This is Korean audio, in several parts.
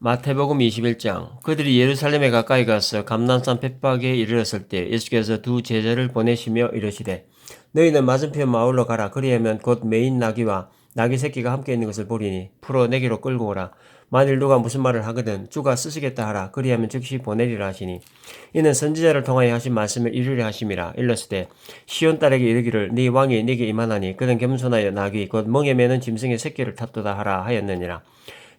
마태복음 21장. 그들이 예루살렘에 가까이 가서 감난산 벳박에 이르렀을 때 예수께서 두 제자를 보내시며 이르시되 너희는 맞은편 마을로 가라. 그리하면 곧 매인 나귀와 나귀 새끼가 함께 있는 것을 보리니 풀어 내게로 끌고 오라. 만일 누가 무슨 말을 하거든 주가 쓰시겠다 하라. 그리하면 즉시 보내리라 하시니 이는 선지자를 통하여 하신 말씀을 이루려 하심이라. 일렀으되 시온 딸에게 이르기를 네 왕이 네게 임하나니 그는 겸손하여 나귀 곧 멍에 매는 짐승의 새끼를 탔도다 하라 하였느니라.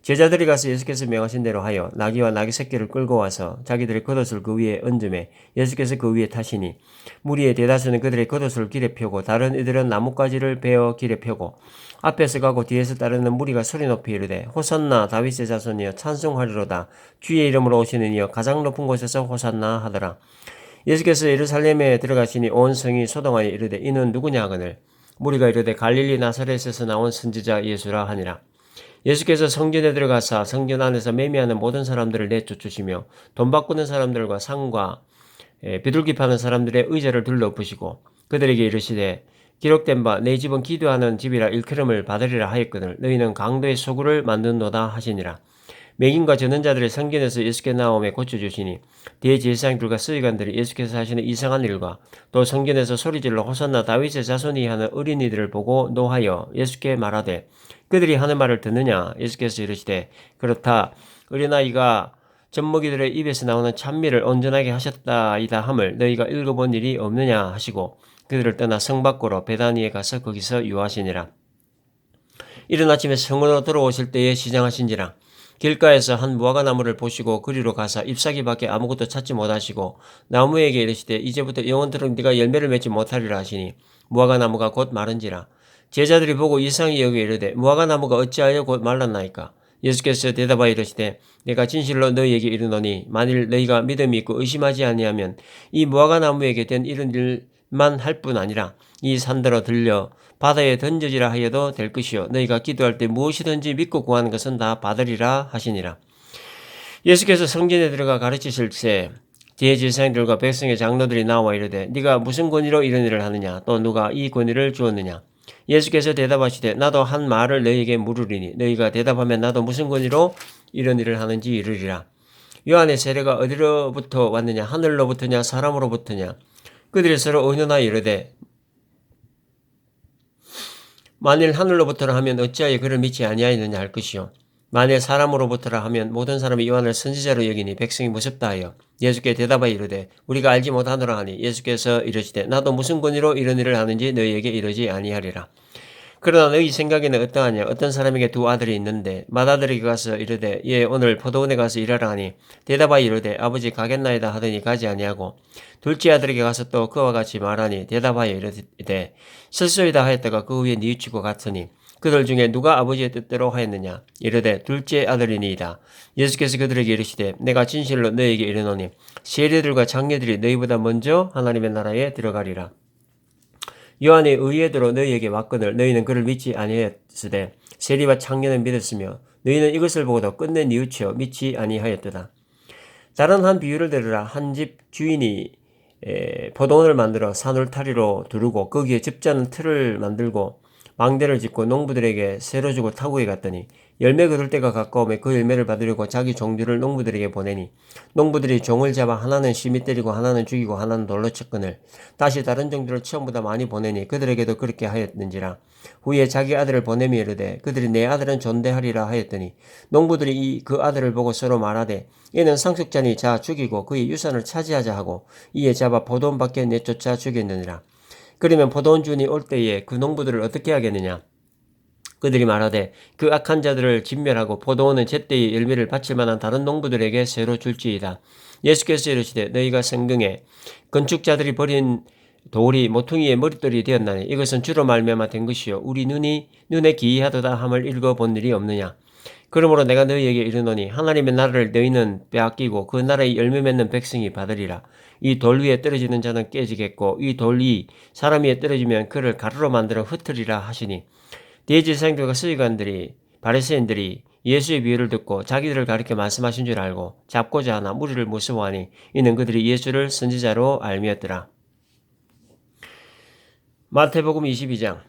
제자들이 가서 예수께서 명하신 대로 하여 나귀와 나귀 새끼를 끌고 와서 자기들의 겉옷을 그 위에 얹음에 예수께서 그 위에 타시니 무리의 대다수는 그들의 겉옷을 길에 펴고 다른 이들은 나뭇가지를 베어 길에 펴고 앞에서 가고 뒤에서 따르는 무리가 소리 높이 이르되 호산나 다윗의 자손이여 찬송하리로다 주의 이름으로 오시는 이여 가장 높은 곳에서 호산나 하더라. 예수께서 예루살렘에 들어가시니 온 성이 소동하여 이르되 이는 누구냐 하거늘 무리가 이르되 갈릴리 나사렛에서 나온 선지자 예수라 하니라. 예수께서 성전에 들어가사 성전 안에서 매매하는 모든 사람들을 내쫓으시며 돈 바꾸는 사람들과 상과 비둘기 파는 사람들의 의자를 둘러엎으시고 그들에게 이르시되 기록된 바 내 집은 기도하는 집이라 일컬음을 받으리라 하였거늘 너희는 강도의 소굴을 만든도다 하시니라. 맹인과 저는 자들의 성전에서 예수께 나옴에 고쳐주시니 대제사장들과 서기관들이 예수께서 하시는 이상한 일과 또 성전에서 소리질러 호산나 다윗의 자손이 하는 어린이들을 보고 노하여 예수께 말하되 그들이 하는 말을 듣느냐. 예수께서 이르시되 그렇다. 어린아이가 젖먹이들의 입에서 나오는 찬미를 온전하게 하셨다이다 함을 너희가 읽어본 일이 없느냐 하시고 그들을 떠나 성 밖으로 베다니에 가서 거기서 유하시니라. 이른 아침에 성으로 들어오실 때에 시장하신지라. 길가에서 한 무화과 나무를 보시고 그리로 가사 잎사귀밖에 아무것도 찾지 못하시고 나무에게 이르시되 이제부터 영원토록 네가 열매를 맺지 못하리라 하시니 무화과 나무가 곧 마른지라. 제자들이 보고 이상히 여겨 이르되 무화과 나무가 어찌하여 곧 말랐나이까. 예수께서 대답하여 이르시되 내가 진실로 너희에게 이르노니 만일 너희가 믿음이 있고 의심하지 아니하면 이 무화과 나무에게 된 이런 일만 할 뿐 아니라 이 산더러 들려 바다에 던져지라 하여도 될 것이요 너희가 기도할 때 무엇이든지 믿고 구하는 것은 다 받으리라 하시니라. 예수께서 성전에 들어가 가르치실 때 대제사장들과 백성의 장로들이 나와 이르되 네가 무슨 권위로 이런 일을 하느냐 또 누가 이 권위를 주었느냐. 예수께서 대답하시되 나도 한 말을 너희에게 물으리니 너희가 대답하면 나도 무슨 권위로 이런 일을 하는지 이르리라. 요한의 세례가 어디로부터 왔느냐 하늘로부터냐 사람으로부터냐. 그들이 서로 의논하여 이르되 만일 하늘로부터라 하면 어찌하여 그를 믿지 아니하였느냐 할 것이요 만일 사람으로부터라 하면 모든 사람이 요한을 선지자로 여기니 백성이 무섭다 하여 예수께 대답하여 이르되 우리가 알지 못하노라 하니 예수께서 이르시되 나도 무슨 권위로 이런 일을 하는지 너희에게 이르지 아니하리라. 그러나 너희 생각에는 어떠하냐. 어떤 사람에게 두 아들이 있는데 맏아들에게 가서 이르되 예 오늘 포도원에 가서 일하라 하니 대답하여 이르되 아버지 가겠나이다 하더니 가지 아니하고 둘째 아들에게 가서 또 그와 같이 말하니 대답하여 이르되 실소이다 하였다가 그 후에 뉘우치고 갔으니 그들 중에 누가 아버지의 뜻대로 하였느냐. 이르되 둘째 아들이니이다. 예수께서 그들에게 이르시되 내가 진실로 너희에게 이르노니 세리들과 장례들이 너희보다 먼저 하나님의 나라에 들어가리라. 요한의 의에대로 너희에게 왔거늘 너희는 그를 믿지 아니하였으되 세리와 창녀는 믿었으며 너희는 이것을 보고도 끝내 뉘우쳐 믿지 아니하였도다. 다른 한 비유를 들으라. 한 집 주인이 포도원을 만들어 산울타리로 두르고 거기에 즙자는 틀을 만들고 망대를 짓고 농부들에게 새로 주고 타국에 갔더니 열매 거둘 때가 가까우며 그 열매를 받으려고 자기 종들을 농부들에게 보내니 농부들이 종을 잡아 하나는 심히 때리고 하나는 죽이고 하나는 돌로 쳤거늘 다시 다른 종들을 처음보다 많이 보내니 그들에게도 그렇게 하였는지라. 후에 자기 아들을 보내며 이르되 그들이 내 아들은 존대하리라 하였더니 농부들이 그 아들을 보고 서로 말하되 이는 상속자니 자 죽이고 그의 유산을 차지하자 하고 이에 잡아 포도원 밖에 내쫓아 죽였느니라. 그러면 포도원 주인이 올 때에 그 농부들을 어떻게 하겠느냐. 그들이 말하되 그 악한 자들을 진멸하고 포도원은 제때에 열매를 바칠 만한 다른 농부들에게 새로 줄지이다. 예수께서 이르시되 너희가 성경에 건축자들이 버린 돌이 모퉁이의 머릿돌이 되었나니 이것은 주로 말미암아 된 것이요 우리 눈에 기이하도다 함을 읽어본 일이 없느냐. 그러므로 내가 너희에게 이르노니 하나님의 나라를 너희는 빼앗기고 그 나라의 열매 맺는 백성이 받으리라. 이 돌 위에 떨어지는 자는 깨지겠고 이 돌이 사람 위에 떨어지면 그를 가루로 만들어 흩으리라 하시니 대제사장들과 서기관들이 바리새인들이 예수의 비유를 듣고 자기들을 가리켜 말씀하신 줄 알고 잡고자 하나 무리를 무서워하니 이는 그들이 예수를 선지자로 알미었더라. 마태복음 22장.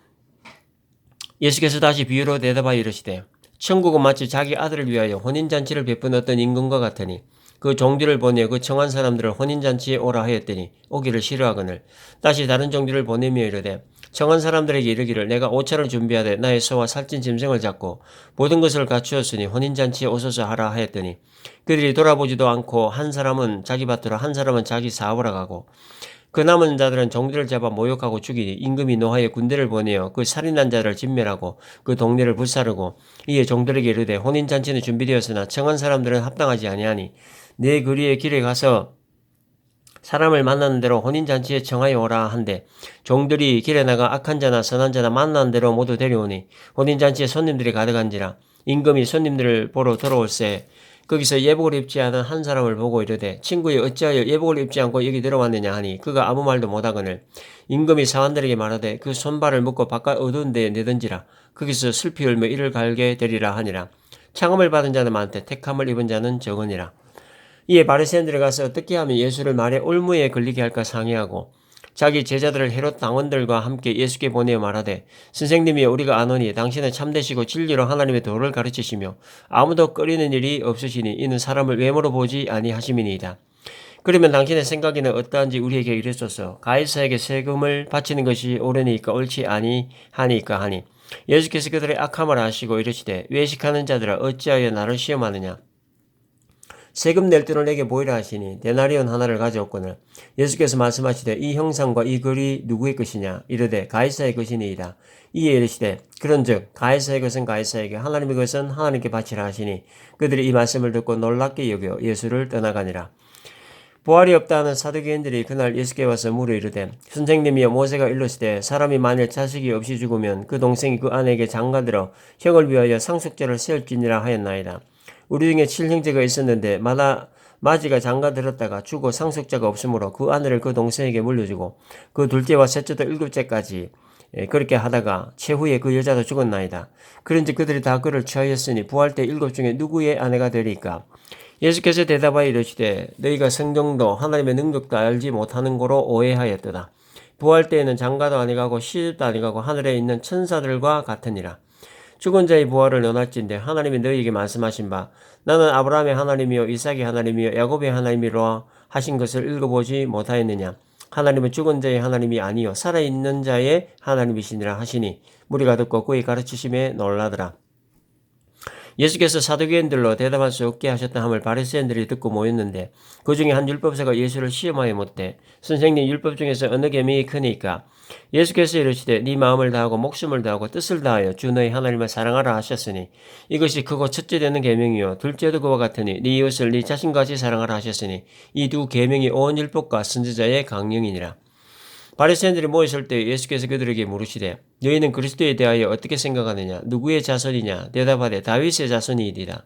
예수께서 다시 비유로 대답하여 이르시되 천국은 마치 자기 아들을 위하여 혼인잔치를 베푼 어떤 임금과 같으니 그 종들을 보내어 그 청한 사람들을 혼인잔치에 오라 하였더니 오기를 싫어하거늘 다시 다른 종들을 보내며 이르되 청한 사람들에게 이르기를 내가 옷차를 준비하되 나의 소와 살찐 짐승을 잡고 모든 것을 갖추었으니 혼인잔치에 오소서 하라 하였더니 그들이 돌아보지도 않고 한 사람은 자기 밭으로 한 사람은 자기 사업으로 가고 그 남은 자들은 종들을 잡아 모욕하고 죽이니 임금이 노하여 군대를 보내어 그 살인한 자를 진멸하고 그 동네를 불사르고 이에 종들에게 이르되 혼인잔치는 준비되었으나 청한 사람들은 합당하지 아니하니 내 거리의 길에 가서 사람을 만나는 대로 혼인잔치에 청하여 오라 한데 종들이 길에 나가 악한 자나 선한 자나 만나는 대로 모두 데려오니 혼인잔치에 손님들이 가득한지라 임금이 손님들을 보러 들어올새 거기서 예복을 입지 않은 한 사람을 보고 이르되 친구여 어찌하여 예복을 입지 않고 여기 들어왔느냐 하니 그가 아무 말도 못하거늘 임금이 사환들에게 말하되 그 손발을 묶고 바깥 어두운 데에 내던지라 거기서 슬피 울며 이를 갈게 되리라 하니라. 창음을 받은 자는 많되 택함을 입은 자는 적으니라. 이에 바리새인들이 가서 어떻게 하면 예수를 말에 올무에 걸리게 할까 상의하고 자기 제자들을 헤롯 당원들과 함께 예수께 보내어 말하되 선생님이 우리가 아노니 당신은 참되시고 진리로 하나님의 도를 가르치시며 아무도 꺼리는 일이 없으시니 이는 사람을 외모로 보지 아니하심이니이다. 그러면 당신의 생각에는 어떠한지 우리에게 이르소서. 가이사에게 세금을 바치는 것이 옳으니까 옳지 아니하니까 하니 예수께서 그들의 악함을 아시고 이르시되 외식하는 자들아 어찌하여 나를 시험하느냐. 세금 낼 돈을 내게 보이라 하시니 데나리온 하나를 가져왔거늘 예수께서 말씀하시되 이 형상과 이 글이 누구의 것이냐 이르되 가이사의 것이니이다. 이에 이르시되 그런즉 가이사의 것은 가이사에게 하나님의 것은 하나님께 바치라 하시니 그들이 이 말씀을 듣고 놀랍게 여겨 예수를 떠나가니라. 부활이 없다 하는 사두개인들이 그날 예수께 와서 물어 이르되 선생님이여 모세가 일러시되 사람이 만일 자식이 없이 죽으면 그 동생이 그 아내에게 장가들어 형을 위하여 상속죄를 세울지니라 하였나이다. 우리 중에 칠형제가 있었는데 마지가 장가들었다가 죽어 상속자가 없으므로 그 아내를 그 동생에게 물려주고 그 둘째와 셋째도 일곱째까지 그렇게 하다가 최후에 그 여자도 죽었나이다. 그런즉 그들이 다 그를 취하였으니 부활 때 일곱 중에 누구의 아내가 되리까? 예수께서 대답하여 이르시되 너희가 성경도 하나님의 능력도 알지 못하는 거로 오해하였도다. 부활 때에는 장가도 아니가고 시집도 아니가고 하늘에 있는 천사들과 같으니라. 죽은 자의 부활을 논할진대 하나님이 너희에게 말씀하신 바 나는 아브라함의 하나님이요 이삭의 하나님이요 야곱의 하나님이라 하신 것을 읽어보지 못하였느냐. 하나님은 죽은 자의 하나님이 아니요 살아있는 자의 하나님이시니라 하시니 무리가 듣고 그의 가르치심에 놀라더라. 예수께서 사두개인들로 대답할 수 없게 하셨다 함을 바리새인들이 듣고 모였는데 그 중에 한 율법사가 예수를 시험하여 묻되 선생님 율법 중에서 어느 계명이 크니까? 예수께서 이르시되 네 마음을 다하고 목숨을 다하고 뜻을 다하여 주 너희 하나님을 사랑하라 하셨으니 이것이 크고 첫째 되는 계명이요 둘째도 그와 같으니 네 이웃을 네 자신같이 사랑하라 하셨으니 이 두 계명이 온 율법과 선지자의 강령이니라. 바리새인들이 모였을 때 예수께서 그들에게 물으시되 너희는 그리스도에 대하여 어떻게 생각하느냐? 누구의 자손이냐? 대답하되 다윗의 자손이니이다.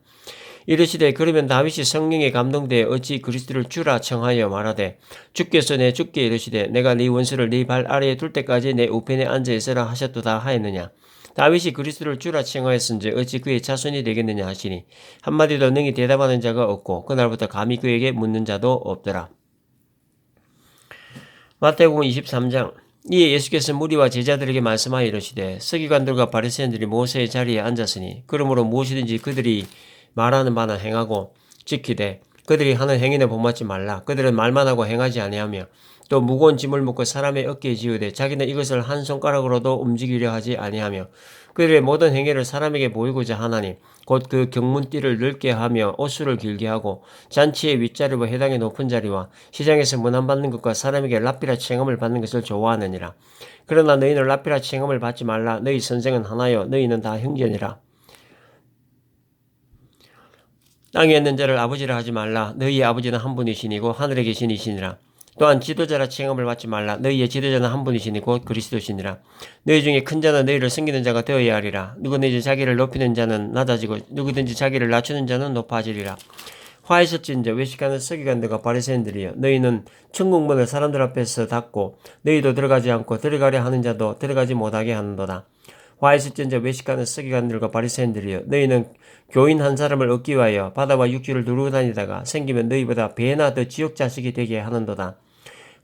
이르시되 그러면 다윗이 성령에 감동되어 어찌 그리스도를 주라 청하여 말하되 주께서 내 주께 이르시되 내가 네 원수를 네 발 아래에 둘 때까지 내 우편에 앉아 있으라 하셨도다 하였느냐? 다윗이 그리스도를 주라 청하였은즉 어찌 그의 자손이 되겠느냐 하시니 한마디도 능히 대답하는 자가 없고 그날부터 감히 그에게 묻는 자도 없더라. 마태복음 23장. 이에 예수께서 무리와 제자들에게 말씀하여 이르시되 서기관들과 바리새인들이 모세의 자리에 앉았으니 그러므로 무엇이든지 그들이 말하는 바는 행하고 지키되 그들이 하는 행위는 본받지 말라. 그들은 말만 하고 행하지 아니하며 또 무거운 짐을 묶고 사람의 어깨에 지우되 자기는 이것을 한 손가락으로도 움직이려 하지 아니하며 그들의 모든 행위를 사람에게 보이고자 하나니 곧 그 경문띠를 넓게 하며 옷수를 길게 하고 잔치의 윗자리와 해당의 높은 자리와 시장에서 문안받는 것과 사람에게 랍비라 칭함을 받는 것을 좋아하느니라. 그러나 너희는 랍비라 칭함을 받지 말라. 너희 선생은 하나요 너희는 다 형제니라. 땅에 있는 자를 아버지라 하지 말라. 너희의 아버지는 한 분이시니고 하늘에 계신 이시니라. 또한 지도자라 칭함을 받지 말라. 너희의 지도자는 한 분이시니 곧 그리스도시니라. 너희 중에 큰 자는 너희를 섬기는 자가 되어야 하리라. 누구든지 자기를 높이는 자는 낮아지고 누구든지 자기를 낮추는 자는 높아지리라. 화이실진저 외식하는 서기관들과 바리새인들이여 너희는 천국문을 사람들 앞에서 닫고 너희도 들어가지 않고 들어가려 하는 자도 들어가지 못하게 하는도다. 화이실진저 외식하는 서기관들과 바리새인들이여 너희는 교인 한 사람을 얻기 위하여 바다와 육지를 두르고 다니다가 생기면 너희보다 배나 더 지옥 자식이 되게 하는도다.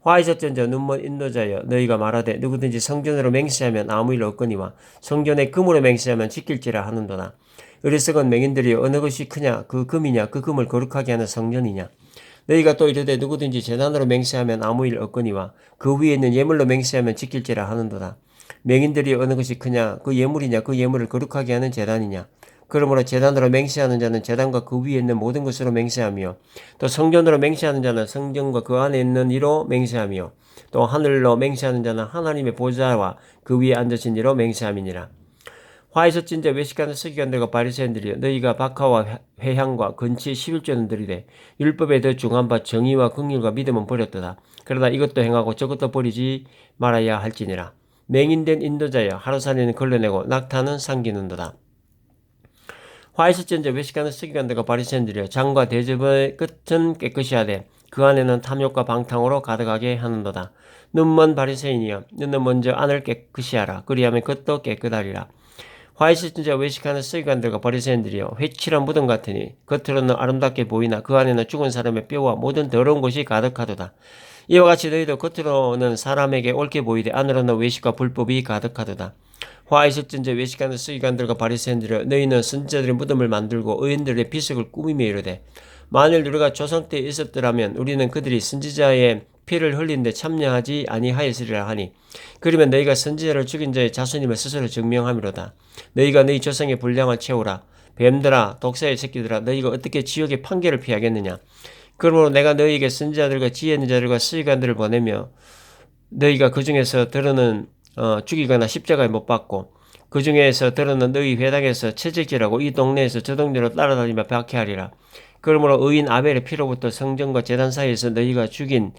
화이실진저 눈먼 인도자여 너희가 말하되 누구든지 성전으로 맹세하면 아무 일 없거니와 성전에 금으로 맹세하면 지킬지라 하는도다. 어리석은 맹인들이 어느 것이 크냐 그 금이냐 그 금을 거룩하게 하는 성전이냐. 너희가 또 이르되 누구든지 제단으로 맹세하면 아무 일 없거니와 그 위에 있는 예물로 맹세하면 지킬지라 하는도다. 맹인들이 어느 것이 크냐 그 예물이냐 그 예물을 거룩하게 하는 제단이냐. 그러므로 제단으로 맹세하는 자는 제단과 그 위에 있는 모든 것으로 맹세하며 또 성전으로 맹세하는 자는 성전과 그 안에 있는 이로 맹세하며 또 하늘로 맹세하는 자는 하나님의 보좌와 그 위에 앉으신 이로 맹세함이니라. 화에서 찐자 외식하는 서기관들과 바리새인들이여 너희가 박하와 회향과 건치 11조는 드리되 율법에 더 중한 바 정의와 긍휼과 믿음은 버렸도다. 그러나 이것도 행하고 저것도 버리지 말아야 할지니라. 맹인된 인도자여 하루살이는 걸러내고 낙타는 삼기는도다. 화에서 찐자 외식하는 서기관들과 바리새인들이여 장과 대접의 끝은 깨끗이 하되 그 안에는 탐욕과 방탕으로 가득하게 하는도다. 눈먼 바리새인이여 너는 먼저 안을 깨끗이 하라. 그리하면 겉도 깨끗하리라. 화이트 진자 외식하는 서기관들과 바리새인들이여 회칠한 무덤 같으니 겉으로는 아름답게 보이나 그 안에는 죽은 사람의 뼈와 모든 더러운 것이 가득하도다. 이와 같이 너희도 겉으로는 사람에게 옳게 보이되 안으로는 외식과 불법이 가득하도다. 화이트 진자 외식하는 서기관들과 바리새인들이여 너희는 선지자들의 무덤을 만들고 의인들의 비석을 꾸미며 이르되 만일 우리가 조상 때 있었더라면 우리는 그들이 선지자의 피를 흘린 데 참여하지 아니하였으리라 하니 그러면 너희가 선지자를 죽인 자의 자손임을 스스로 증명함이로다. 너희가 너희 조상의 분량을 채우라. 뱀들아 독사의 새끼들아 너희가 어떻게 지옥의 판결을 피하겠느냐. 그러므로 내가 너희에게 선지자들과 지혜 있는 자들과 서기관들을 보내며 너희가 그 중에서 들어는 죽이거나 십자가에 못 박고 그 중에서 들어는 너희 회당에서 채찍질하고 이 동네에서 저 동네로 따라다니며 박해하리라. 그러므로 의인 아벨의 피로부터 성전과 제단 사이에서 너희가 죽인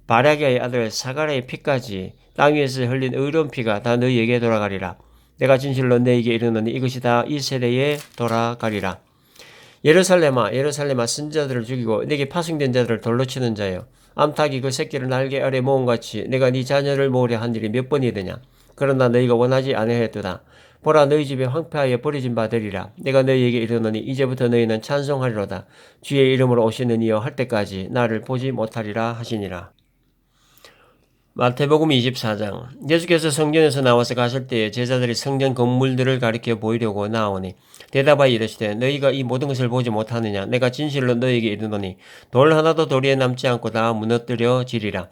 바라기아의 아들 사가랴의 피까지 땅 위에서 흘린 의로운 피가 다 너희에게 돌아가리라. 내가 진실로 너희에게 이르노니 이것이 다 이 세대에 돌아가리라. 예루살렘아 예루살렘아 선지자들을 죽이고 내게 파송된 자들을 돌로 치는 자여 암탉이 그 새끼를 날개 아래 모음같이 내가 네 자녀를 모으려 한 일이 몇 번이되냐. 그러나 너희가 원하지 아니하였도다. 보라 너희 집에 황폐하여 버려진 바 되리라. 내가 너희에게 이르노니 이제부터 너희는 찬송하리로다. 주의 이름으로 오시는 이여 할 때까지 나를 보지 못하리라 하시니라. 마태복음 24장. 예수께서 성전에서 나와서 가실 때에 제자들이 성전 건물들을 가리켜 보이려고 나오니 대답하여 이르시되 너희가 이 모든 것을 보지 못하느냐. 내가 진실로 너희에게 이르노니 돌 하나도 도리에 남지 않고 다 무너뜨려지리라.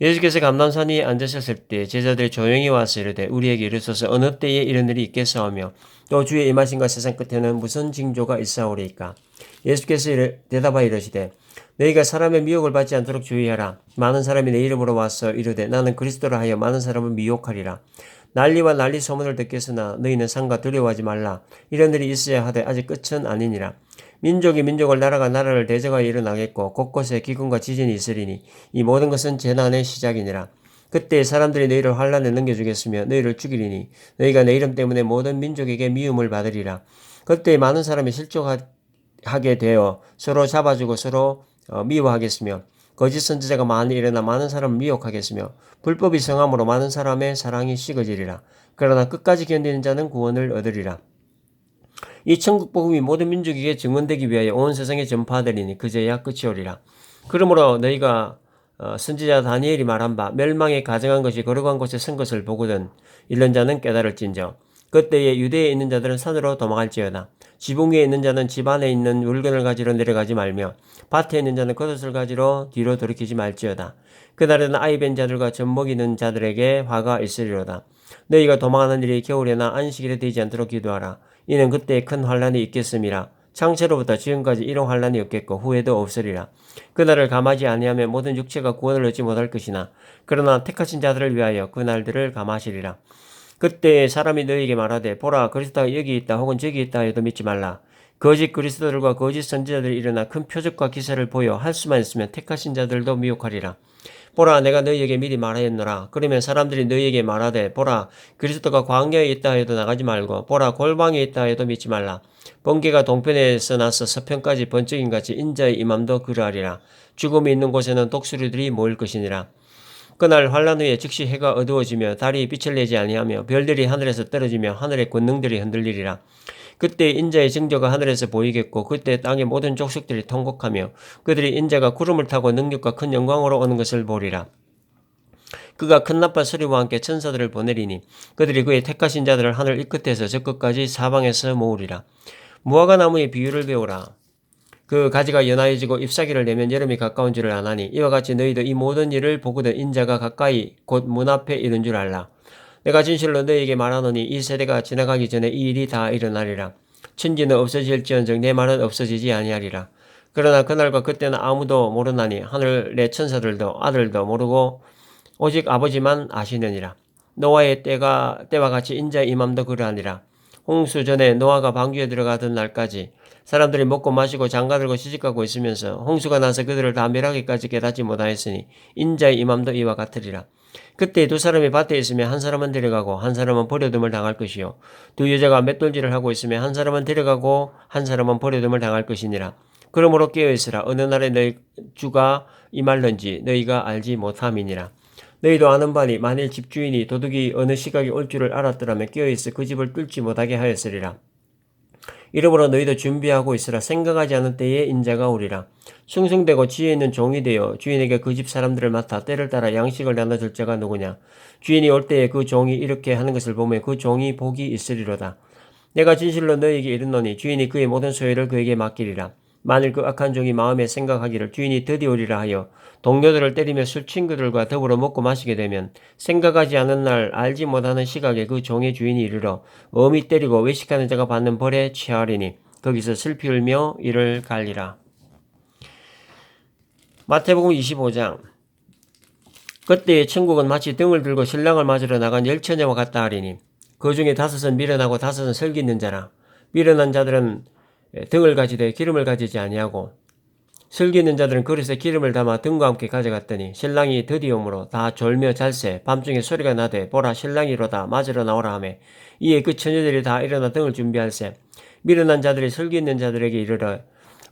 예수께서 감람산 위에 앉으셨을 때 제자들이 조용히 와서 이르되 우리에게 이르소서 어느 때에 이런 일이 있겠사오며 또 주의 임하신과 세상 끝에는 무슨 징조가 있사오리이까. 예수께서 대답하여 이르시되 너희가 사람의 미혹을 받지 않도록 주의하라. 많은 사람이 내 이름으로 와서 이르되 나는 그리스도라 하여 많은 사람을 미혹하리라. 난리와 난리 소문을 듣겠으나 너희는 상과 두려워하지 말라. 이런 일이 있어야 하되 아직 끝은 아니니라. 민족이 민족을 나라가 나라를 대적하여 일어나겠고 곳곳에 기근과 지진이 있으리니 이 모든 것은 재난의 시작이니라. 그때 사람들이 너희를 환란에 넘겨주겠으며 너희를 죽이리니 너희가 내 이름 때문에 모든 민족에게 미움을 받으리라. 그때 많은 사람이 실족하게 되어 서로 잡아주고 서로 미워하겠으며 거짓 선지자가 많이 일어나 많은 사람을 미혹하겠으며 불법이 성함으로 많은 사람의 사랑이 식어지리라. 그러나 끝까지 견디는 자는 구원을 얻으리라. 이 천국 복음이 모든 민족에게 증언되기 위하여 온 세상에 전파되리니 그제야 끝이 오리라. 그러므로 너희가 선지자 다니엘이 말한 바 멸망에 가정한 것이 거룩한 곳에 선 것을 보거든 이런 자는 깨달을진저. 그때에 유대에 있는 자들은 산으로 도망할지어다. 지붕 위에 있는 자는 집 안에 있는 물건을 가지러 내려가지 말며 밭에 있는 자는 겉옷을 가지러 뒤로 돌이키지 말지어다. 그날에는 아이 뵌 자들과 젖 먹이는 자들에게 화가 있으리로다. 너희가 도망하는 일이 겨울에나 안식일에 되지 않도록 기도하라. 이는 그때 큰 환란이 있겠음이라. 창세로부터 지금까지 이런 환란이 없겠고 후에도 없으리라. 그날을 감하지 아니하면 모든 육체가 구원을 얻지 못할 것이나 그러나 택하신 자들을 위하여 그날들을 감하시리라. 그때 사람이 너희에게 말하되 보라 그리스도가 여기 있다 혹은 저기 있다 해도 믿지 말라. 거짓 그리스도들과 거짓 선지자들이 일어나 큰 표적과 기사를 보여 할 수만 있으면 택하신 자들도 미혹하리라. 보라 내가 너희에게 미리 말하였노라. 그러면 사람들이 너희에게 말하되 보라 그리스도가 광야에 있다 해도 나가지 말고 보라 골방에 있다 해도 믿지 말라. 번개가 동편에서 나서 서편까지 번쩍임같이 인자의 임함도 그러하리라. 죽음이 있는 곳에는 독수리들이 모일 것이니라. 그날 환란 후에 즉시 해가 어두워지며 달이 빛을 내지 아니하며 별들이 하늘에서 떨어지며 하늘의 권능들이 흔들리리라. 그때 인자의 징조가 하늘에서 보이겠고 그때 땅의 모든 족속들이 통곡하며 그들이 인자가 구름을 타고 능력과 큰 영광으로 오는 것을 보리라. 그가 큰 나팔 소리와 함께 천사들을 보내리니 그들이 그의 택하신 자들을 하늘 이 끝에서 저 끝까지 사방에서 모으리라. 무화과 나무의 비유를 배우라. 그 가지가 연하여지고 잎사귀를 내면 여름이 가까운 줄을 아나니 이와 같이 너희도 이 모든 일을 보거든 인자가 가까이 곧 문 앞에 이른 줄 알라. 내가 진실로 너희에게 말하노니 이 세대가 지나가기 전에 이 일이 다 일어나리라. 천지는 없어질지언정 내 말은 없어지지 아니하리라. 그러나 그날과 그때는 아무도 모르나니 하늘의 천사들도 아들도 모르고 오직 아버지만 아시느니라. 노아의 때와 같이 인자의 임함도 그러하니라. 홍수 전에 노아가 방주에 들어가던 날까지 사람들이 먹고 마시고 장가들고 시집가고 있으면서 홍수가 나서 그들을 다 멸하기까지 깨닫지 못하였으니 인자의 임함도 이와 같으리라. 그때 두 사람이 밭에 있으면 한 사람은 데려가고 한 사람은 버려둠을 당할 것이요 두 여자가 맷돌질을 하고 있으면 한 사람은 데려가고 한 사람은 버려둠을 당할 것이니라. 그러므로 깨어있으라. 어느 날에 너희 주가 임할런지 너희가 알지 못함이니라. 너희도 아는 바니 만일 집주인이 도둑이 어느 시각에 올 줄을 알았더라면 깨어있어 그 집을 뚫지 못하게 하였으리라. 이러므로 너희도 준비하고 있으라. 생각하지 않은 때에 인자가 오리라. 숭숭대고 지혜 있는 종이 되어 주인에게 그 집 사람들을 맡아 때를 따라 양식을 나눠줄 자가 누구냐. 주인이 올 때에 그 종이 이렇게 하는 것을 보면 그 종이 복이 있으리로다. 내가 진실로 너희에게 이르노니 주인이 그의 모든 소유를 그에게 맡기리라. 만일 그 악한 종이 마음에 생각하기를 주인이 드디어 오리라 하여 동료들을 때리며 술 친구들과 더불어 먹고 마시게 되면 생각하지 않은 날 알지 못하는 시각에 그 종의 주인이 이르러 엄히 때리고 외식하는 자가 받는 벌에 취하리니 거기서 슬피 울며 이를 갈리라. 마태복음 25장. 그때의 천국은 마치 등을 들고 신랑을 맞으러 나간 열처녀와 같다 하리니 그 중에 5은 미련하고 5은 설기 있는 자라. 미련한 자들은 등을 가지되 기름을 가지지 아니하고 슬기 있는 자들은 그릇에 기름을 담아 등과 함께 가져갔더니 신랑이 드디어 오므로 다 졸며 잘새 밤중에 소리가 나되 보라 신랑이로다 맞으러 나오라 하매 이에 그 처녀들이 다 일어나 등을 준비할세 미련한 자들이 슬기 있는 자들에게 이르러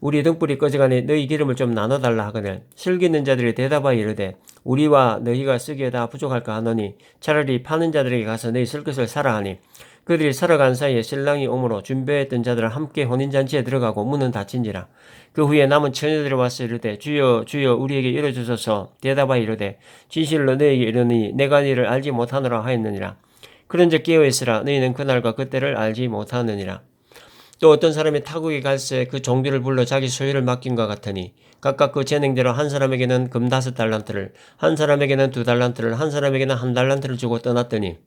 우리 등불이 꺼져가니 너희 기름을 좀 나눠달라 하거늘 슬기 있는 자들이 대답하여 이르되 우리와 너희가 쓰기에 다 부족할까 하노니 차라리 파는 자들에게 가서 너희 쓸 것을 사라 하니 그들이 살아간 사이에 신랑이 오므로 준비했던 자들은 함께 혼인잔치에 들어가고 문은 닫힌지라. 그 후에 남은 처녀들이 와서 이르되 주여 주여 우리에게 이뤄주소서. 대답하여 이르되 진실로 너희에게 이르니 내가 너희를 알지 못하노라 하였느니라. 그런즉 깨어있으라. 너희는 그날과 그때를 알지 못하느니라. 또 어떤 사람이 타국에 갈새 그 종들을 불러 자기 소유를 맡긴과 같으니 각각 그 재능대로 한 사람에게는 금 5달란트를 한 사람에게는 2달란트를 한 사람에게는 1달란트를 주고 떠났더니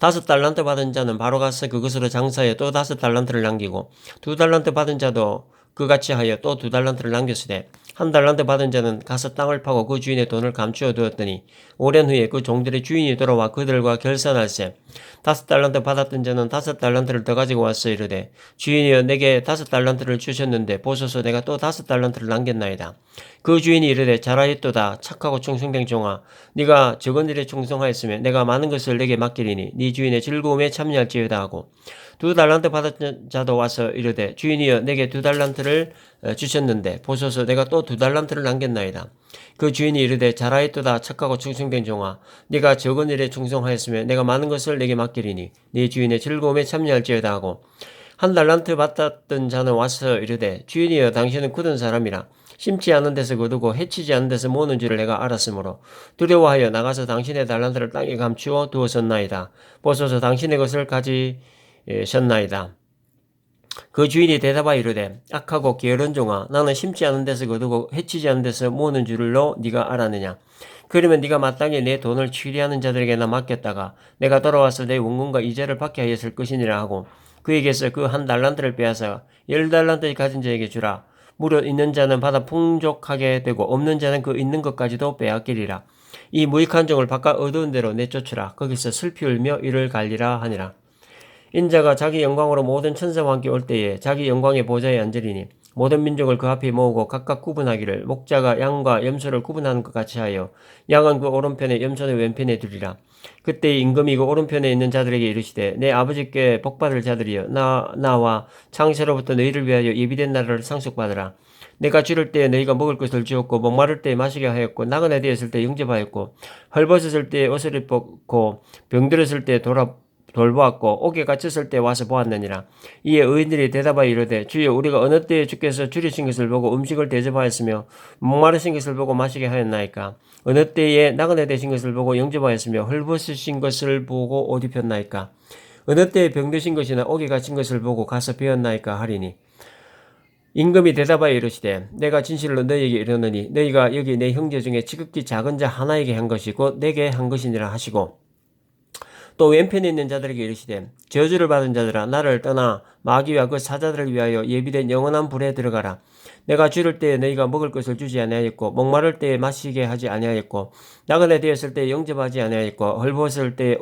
5달란트 받은 자는 바로 가서 그것으로 장사해 또 5달란트를 남기고 2달란트 받은 자도 그같이 하여 또 2달란트를 남겼으되 1달란트 받은 자는 가서 땅을 파고 그 주인의 돈을 감추어 두었더니 오랜 후에 그 종들의 주인이 돌아와 그들과 결산할세 5달란트 받았던 자는 5달란트를 더 가지고 와서 이르되 주인이여 내게 5달란트를 주셨는데 보소서 내가 또 5달란트를 남겼나이다. 그 주인이 이르되 잘하였도다 착하고 충성된 종아 네가 적은 일에 충성하였으면 내가 많은 것을 내게 맡기리니 네 주인의 즐거움에 참여할지어다 하고 2달란트 받았던 자도 와서 이르되 주인이여 내게 2달란트를 주셨는데 보소서 내가 또 2달란트를 남겼나이다. 그 주인이 이르되 잘하였도다 착하고 충성된 종아 네가 적은 일에 충성하였으면 내가 많은 것을 내게 맡기리니 네 주인의 즐거움에 참여할지어다 하고 1달란트 받았던 자는 와서 이르되 주인이여 당신은 굳은 사람이라 심지 않은 데서 거두고 해치지 않은 데서 모으는 줄을 내가 알았으므로 두려워하여 나가서 당신의 달란트를 땅에 감추어 두었었나이다. 보소서 당신의 것을 가지셨나이다. 그 주인이 대답하여 이르되 악하고 게으른 종아 나는 심지 않은 데서 거두고 해치지 않은 데서 모으는 줄로 네가 알았느냐. 그러면 네가 마땅히 내 돈을 취리하는 자들에게나 맡겼다가 내가 돌아와서 내 원금과 이자를 받게 하였을 것이니라 하고 그에게서 그 1달란트를 빼앗아 10달란트 가진 자에게 주라. 무릇 있는 자는 받아 풍족하게 되고 없는 자는 그 있는 것까지도 빼앗기리라. 이 무익한 종을 바깥 어두운 데로 내쫓으라. 거기서 슬피 울며 이를 갈리라 하니라. 인자가 자기 영광으로 모든 천사와 함께 올 때에 자기 영광의 보좌에 앉으리니 모든 민족을 그 앞에 모으고 각각 구분하기를 목자가 양과 염소를 구분하는 것 같이 하여 양은 그 오른편에 염소는 왼편에 두리라. 그때 임금이 그 오른편에 있는 자들에게 이르시되 내 아버지께 복받을 자들이여 나와 창세로부터 너희를 위하여 예비된 나라를 상속받으라. 내가 줄을 때에 너희가 먹을 것을 주었고 목마를 때에 마시게 하였고 나그네 되었을 때 영접하였고 헐벗었을 때에 옷을 입었고 병들었을 때에 돌보았고 옥에 갇혔을 때 와서 보았느니라. 이에 의인들이 대답하여 이르되 주여 우리가 어느 때에 주께서 줄이신 것을 보고 음식을 대접하였으며 목마르신 것을 보고 마시게 하였나이까. 어느 때에 나그네 되신 것을 보고 영접하였으며 헐벗으신 것을 보고 옷 입혔나이까. 어느 때에 병드신 것이나 옥에 갇힌 것을 보고 가서 배웠나이까 하리니 임금이 대답하여 이르시되 내가 진실로 너희에게 이르노니 너희가 여기 내 형제 중에 지극히 작은 자 하나에게 한 것이 곧 내게 한 것이니라 하시고 또 왼편에 있는 자들에게 이르시되 저주를 받은 자들아 나를 떠나 마귀와 그 사자들을 위하여 예비된 영원한 불에 들어가라. 내가 줄일 때에 너희가 먹을 것을 주지 아니하였고 목마를 때에 마시게 하지 아니하였고 나그네 되었을 때에 영접하지 아니하였고 헐벗을 때에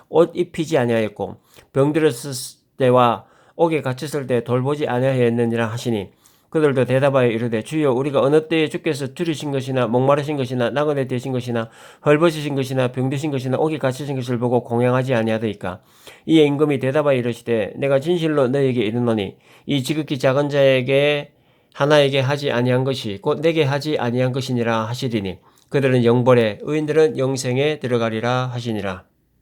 옷 입히지 아니하였고 병들었을 때와 옥에 갇혔을 때 돌보지 아니하였느니라 하시니 그들도 대답하여 이르되 주여 우리가 어느 때에 주께서 줄이신 것이나 목마르신 것이나 나그네 되신 것이나 헐벗으신 것이나 병드신 것이나 옥에 갇히신 것을 보고 공양하지 아니하더이까. 이에 임금이 대답하여 이르시되 내가 진실로 너희에게 이르노니 이 지극히 작은 자에게 하나에게 하지 아니한 것이 곧 내게 하지 아니한 것이니라 하시리니 그들은 영벌에 의인들은 영생에 들어가리라 하시니라.